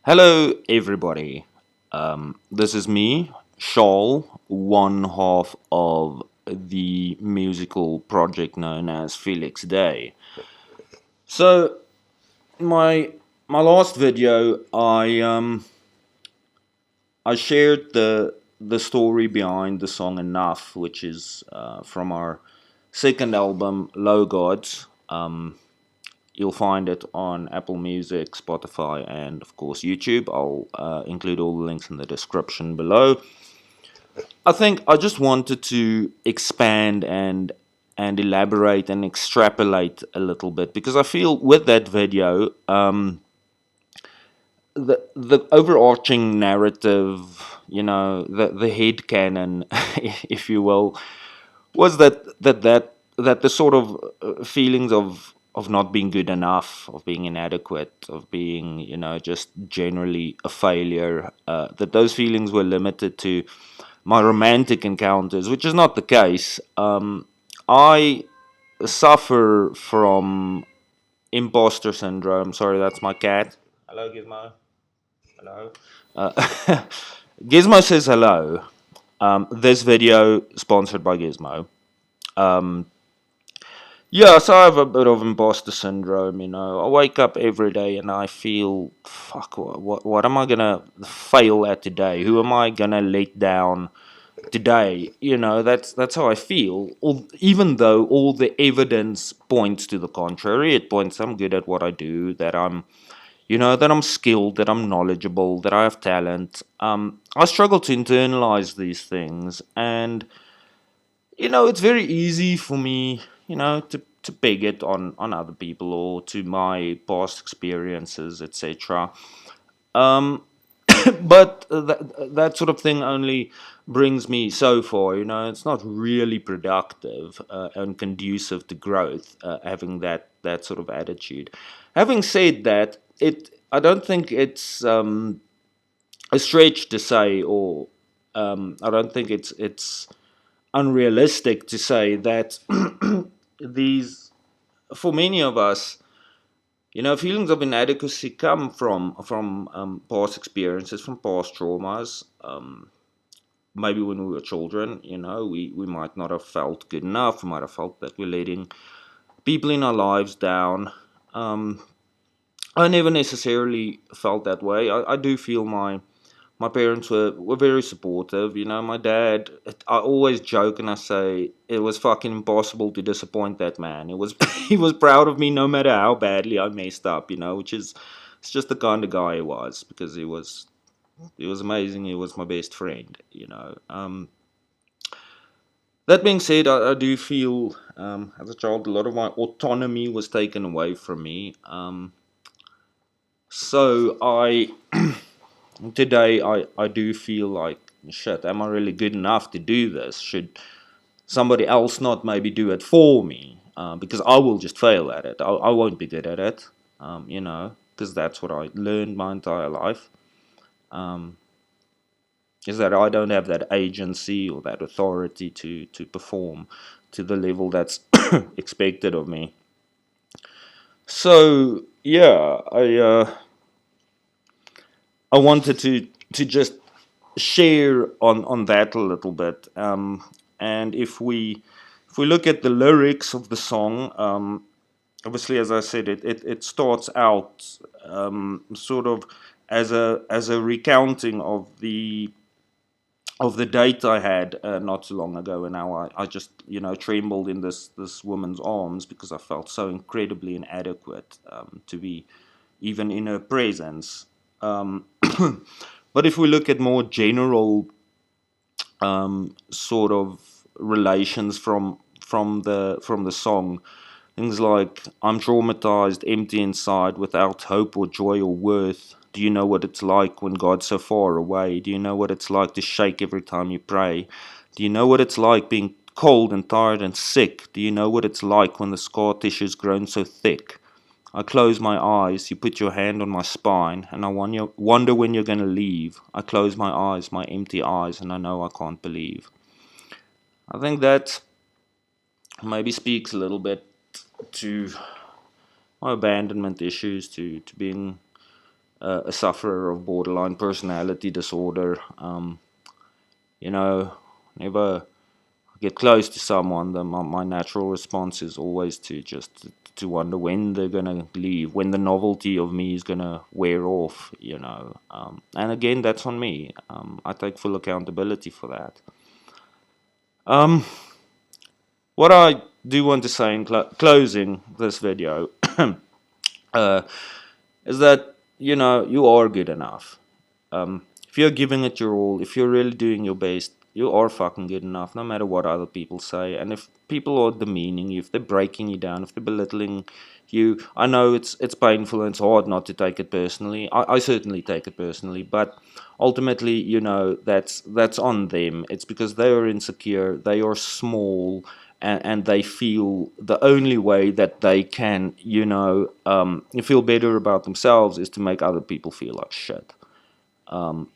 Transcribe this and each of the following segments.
Hello, everybody. This is me, Shawl, one half of the musical project known as Felix Dei. So, my my last video, I shared the story behind the song "Enough," which is from our second album, Low Gods. You'll find it on Apple Music, Spotify, and of course YouTube. I'll include all the links in the description below. I think I just wanted to expand and elaborate and extrapolate a little bit because I feel with that video, the overarching narrative, the head canon, if you will, was that the sort of feelings of not being good enough, of being inadequate, of being just generally a failure, that those feelings were limited to my romantic encounters, which is not the case. I suffer from imposter syndrome. Sorry, that's my cat. Hello, Gizmo. Hello. Uh, Gizmo says hello. This video sponsored by Gizmo. Um, Yeah, so I have a bit of imposter syndrome, I wake up every day and I feel, fuck, what am I gonna fail at today? Who am I gonna let down today? That's how I feel. Even though all the evidence points to the contrary, it points I'm good at what I do, that I'm skilled, that I'm knowledgeable, that I have talent. I struggle to internalize these things, and it's very easy for me, to peg it on other people or to my past experiences, etc. Um, but that sort of thing only brings me so far. It's not really productive and conducive to growth. Having that sort of attitude. Having said that, I don't think it's a stretch to say, or I don't think it's unrealistic to say that these, for many of us, feelings of inadequacy come from past experiences, from past traumas. Maybe when we were children, we might not have felt good enough. We might have felt that we're letting people in our lives down. I never necessarily felt that way. I do feel my parents were very supportive. My dad, I always joke and I say it was fucking impossible to disappoint that man. It was he was proud of me no matter how badly I messed up, which is it's just the kind of guy he was, because he was amazing. He was my best friend. That being said, I do feel, as a child, a lot of my autonomy was taken away from me. So today I do feel like, shit, am I really good enough to do this? Should somebody else not maybe do it for me? Because I will just fail at it. I won't be good at it, because that's what I learned my entire life. Um, is that I don't have that agency or that authority to perform to the level that's expected of me. So yeah, I wanted to just share on that a little bit. And if we look at the lyrics of the song, obviously, as I said, it starts out sort of as a recounting of the date I had not too long ago, and how I just trembled in this woman's arms because I felt so incredibly inadequate to be even in her presence. Um, but if we look at more general sort of relations from the song, things like I'm traumatized, empty inside, without hope or joy or worth. Do you know what it's like when God's so far away? Do you know what it's like to shake every time you pray? Do you know what it's like being cold and tired and sick? Do you know what it's like when the scar tissue's grown so thick? I close my eyes, you put your hand on my spine, and I wonder when you're going to leave. I close my eyes, my empty eyes, and I know I can't believe. I think that maybe speaks a little bit to my abandonment issues, to being a sufferer of borderline personality disorder. You know, whenever I get close to someone, my natural response is always to just to wonder when they're gonna leave, when the novelty of me is gonna wear off. And again, that's on me. I take full accountability for that. Um, what I do want to say in closing this video uh, is that you are good enough. If you're giving it your all, if you're really doing your best, you are fucking good enough, no matter what other people say. And if people are demeaning you, if they're breaking you down, if they're belittling you, I know it's painful and it's hard not to take it personally. I certainly take it personally, but ultimately, that's on them. It's because they are insecure, they are small, and they feel the only way that they can, feel better about themselves is to make other people feel like shit.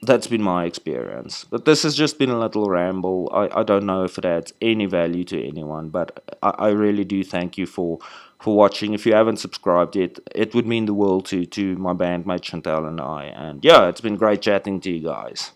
That's been my experience. But this has just been a little ramble. I don't know if it adds any value to anyone, but I really do thank you for watching. If you haven't subscribed yet, it would mean the world to my bandmate Chantal and I. And yeah, it's been great chatting to you guys.